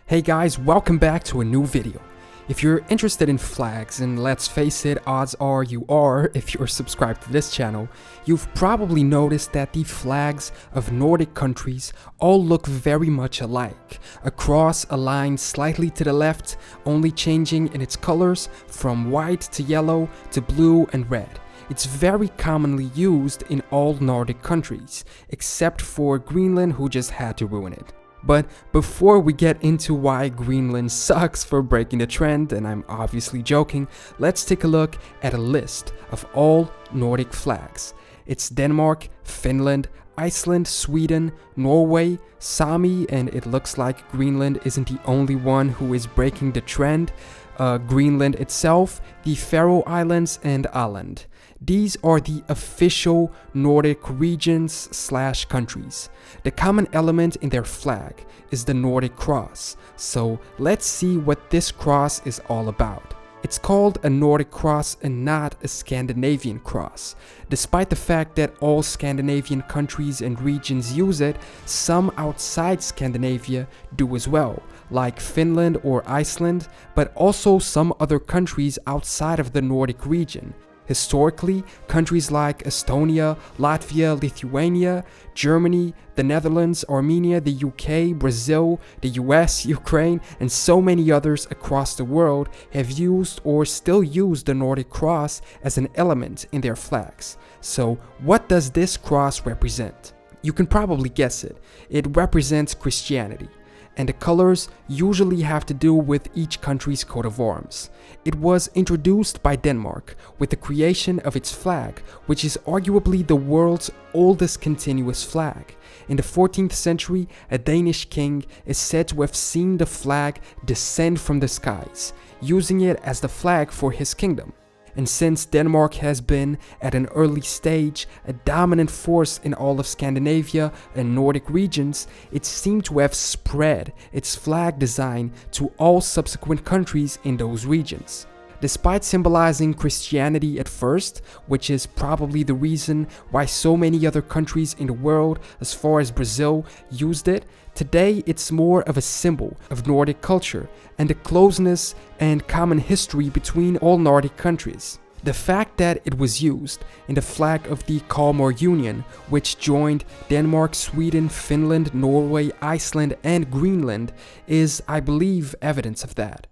Hey guys, welcome back to a new video. If you're interested in flags, and let's face it, odds are you are if you're subscribed to this channel, you've probably noticed that the flags of Nordic countries all look very much alike. A cross aligned slightly to the left, only changing in its colors from white to yellow to blue and red. It's very commonly used in all Nordic countries, except for Greenland, who just had to ruin it. But before we get into why Greenland sucks for breaking the trend, and I'm obviously joking, let's take a look at a list of all Nordic flags. It's Denmark, Finland, Iceland, Sweden, Norway, Sami, and it looks like Greenland isn't the only one who is breaking the trend. Greenland itself, the Faroe Islands, and Åland. These are the official Nordic regions/countries. The common element in their flag is the Nordic Cross, so let's see what this cross is all about. It's called a Nordic Cross and not a Scandinavian cross. Despite the fact that all Scandinavian countries and regions use it, some outside Scandinavia do as well, like Finland or Iceland, but also some other countries outside of the Nordic region. Historically, countries like Estonia, Latvia, Lithuania, Germany, the Netherlands, Armenia, the UK, Brazil, the US, Ukraine, and so many others across the world have used or still use the Nordic Cross as an element in their flags. So, what does this cross represent? You can probably guess it. It represents Christianity. And the colors usually have to do with each country's coat of arms. It was introduced by Denmark with the creation of its flag, which is arguably the world's oldest continuous flag. In the 14th century, a Danish king is said to have seen the flag descend from the skies, using it as the flag for his kingdom. And since Denmark has been, at an early stage, a dominant force in all of Scandinavia and Nordic regions, it seemed to have spread its flag design to all subsequent countries in those regions. Despite symbolizing Christianity at first, which is probably the reason why so many other countries in the world, as far as Brazil, used it, today it's more of a symbol of Nordic culture and the closeness and common history between all Nordic countries. The fact that it was used in the flag of the Kalmar Union, which joined Denmark, Sweden, Finland, Norway, Iceland, and Greenland, is, I believe, evidence of that.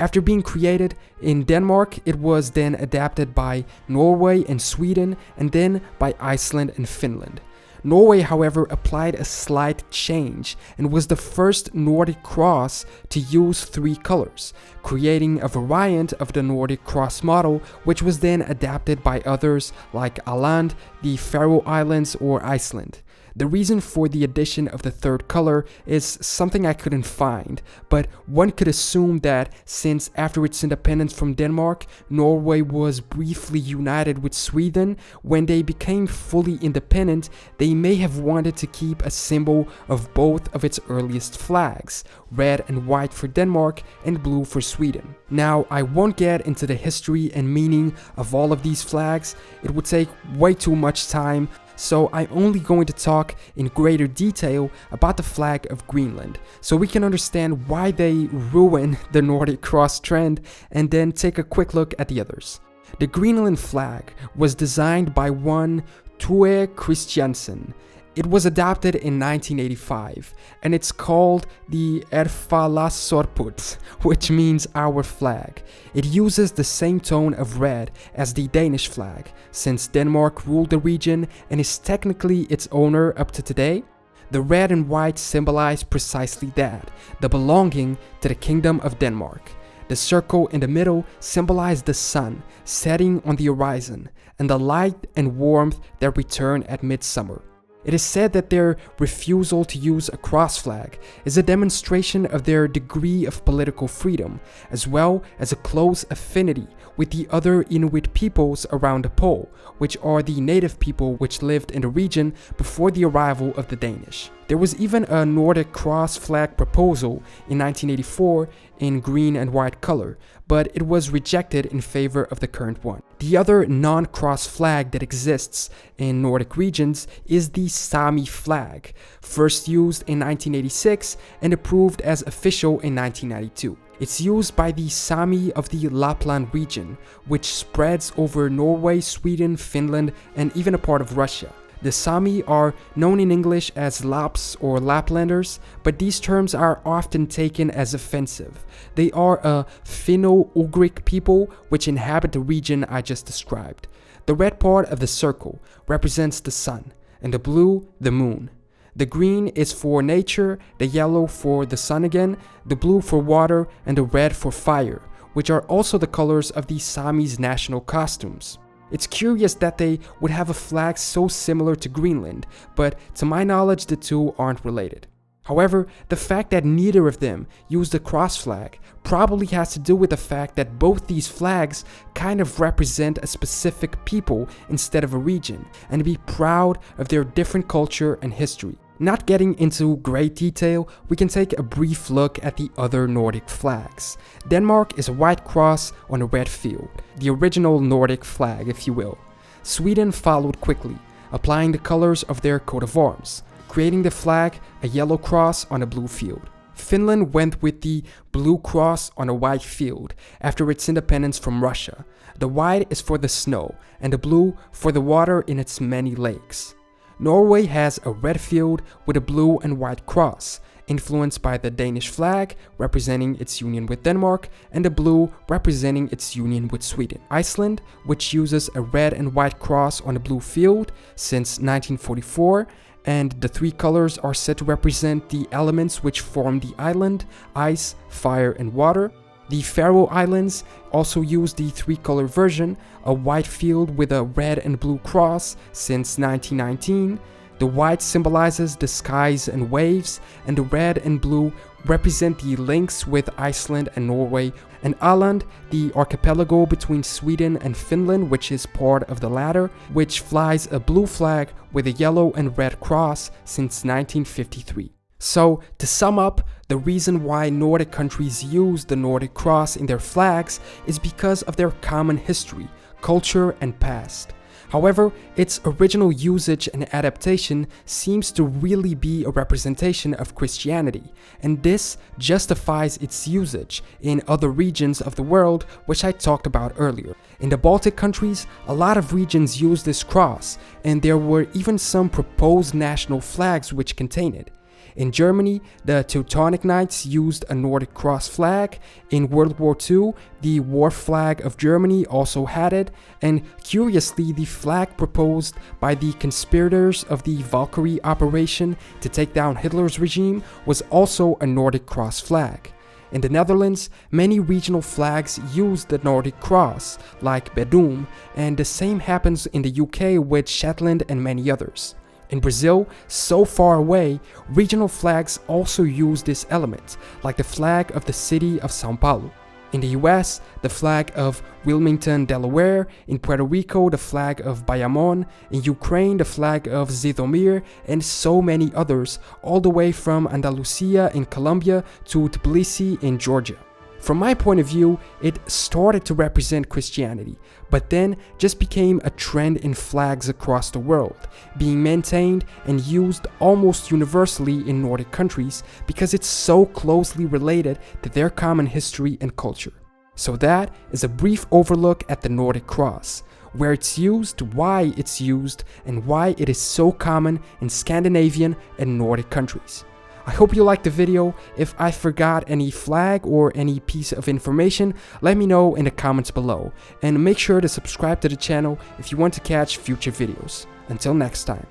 After being created in Denmark, it was then adapted by Norway and Sweden, and then by Iceland and Finland. Norway, however, applied a slight change and was the first Nordic cross to use 3 colors, creating a variant of the Nordic Cross model, which was then adapted by others like Åland, the Faroe Islands, or Iceland. The reason for the addition of the 3rd color is something I couldn't find, but one could assume that since after its independence from Denmark, Norway was briefly united with Sweden, when they became fully independent, they may have wanted to keep a symbol of both of its earliest flags, red and white for Denmark and blue for Sweden. Now, I won't get into the history and meaning of all of these flags, it would take way too much time. So I'm only going to talk in greater detail about the flag of Greenland, so we can understand why they ruin the Nordic Cross trend, and then take a quick look at the others. The Greenland flag was designed by one Tue Christiansen. It was adopted in 1985, and it's called the Erfalassorput, which means our flag. It uses the same tone of red as the Danish flag, since Denmark ruled the region and is technically its owner up to today. The red and white symbolize precisely that, the belonging to the Kingdom of Denmark. The circle in the middle symbolized the sun setting on the horizon, and the light and warmth that return at midsummer. It is said that their refusal to use a cross flag is a demonstration of their degree of political freedom, as well as a close affinity with the other Inuit peoples around the pole, which are the native people which lived in the region before the arrival of the Danish. There was even a Nordic Cross flag proposal in 1984 in green and white color, but it was rejected in favor of the current one. The other non-cross flag that exists in Nordic regions is the Sami Flag, first used in 1986 and approved as official in 1992. It's used by the Sami of the Lapland region, which spreads over Norway, Sweden, Finland, and even a part of Russia. The Sami are known in English as Laps or Laplanders, but these terms are often taken as offensive. They are a Finno-Ugric people which inhabit the region I just described. The red part of the circle represents the sun, and the blue, the moon. The green is for nature, the yellow for the sun again, the blue for water, and the red for fire, which are also the colors of the Sami's national costumes. It's curious that they would have a flag so similar to Greenland, but to my knowledge the two aren't related. However, the fact that neither of them used a cross flag probably has to do with the fact that both these flags kind of represent a specific people instead of a region, and be proud of their different culture and history. Not getting into great detail, we can take a brief look at the other Nordic flags. Denmark is a white cross on a red field, the original Nordic flag if you will. Sweden followed quickly, applying the colors of their coat of arms, creating the flag a yellow cross on a blue field. Finland went with the blue cross on a white field after its independence from Russia. The white is for the snow and the blue for the water in its many lakes. Norway has a red field with a blue and white cross, influenced by the Danish flag representing its union with Denmark and the blue representing its union with Sweden. Iceland, which uses a red and white cross on a blue field since 1944, and the three colors are said to represent the elements which form the island: ice, fire, and water. The Faroe Islands also use the three-color version, a white field with a red and blue cross since 1919. The white symbolizes the skies and waves, and the red and blue represent the links with Iceland and Norway, and Åland, the archipelago between Sweden and Finland, which is part of the latter, which flies a blue flag with a yellow and red cross since 1953. So, to sum up, the reason why Nordic countries use the Nordic Cross in their flags is because of their common history, culture, and past. However, its original usage and adaptation seems to really be a representation of Christianity, and this justifies its usage in other regions of the world, which I talked about earlier. In the Baltic countries, a lot of regions use this cross, and there were even some proposed national flags which contain it. In Germany, the Teutonic Knights used a Nordic Cross flag. In World War II, the war flag of Germany also had it, and curiously, the flag proposed by the conspirators of the Valkyrie operation to take down Hitler's regime was also a Nordic Cross flag. In the Netherlands, many regional flags use the Nordic Cross, like Bedum, and the same happens in the UK with Shetland and many others. In Brazil, so far away, regional flags also use this element, like the flag of the city of São Paulo. In the US, the flag of Wilmington, Delaware. In Puerto Rico, the flag of Bayamon. In Ukraine, the flag of Zhytomyr, and so many others, all the way from Andalusia in Colombia to Tbilisi in Georgia. From my point of view, it started to represent Christianity, but then just became a trend in flags across the world, being maintained and used almost universally in Nordic countries because it's so closely related to their common history and culture. So that is a brief overlook at the Nordic Cross, where it's used, why it's used, and why it is so common in Scandinavian and Nordic countries. I hope you liked the video. If I forgot any flag or any piece of information, let me know in the comments below. And make sure to subscribe to the channel if you want to catch future videos. Until next time.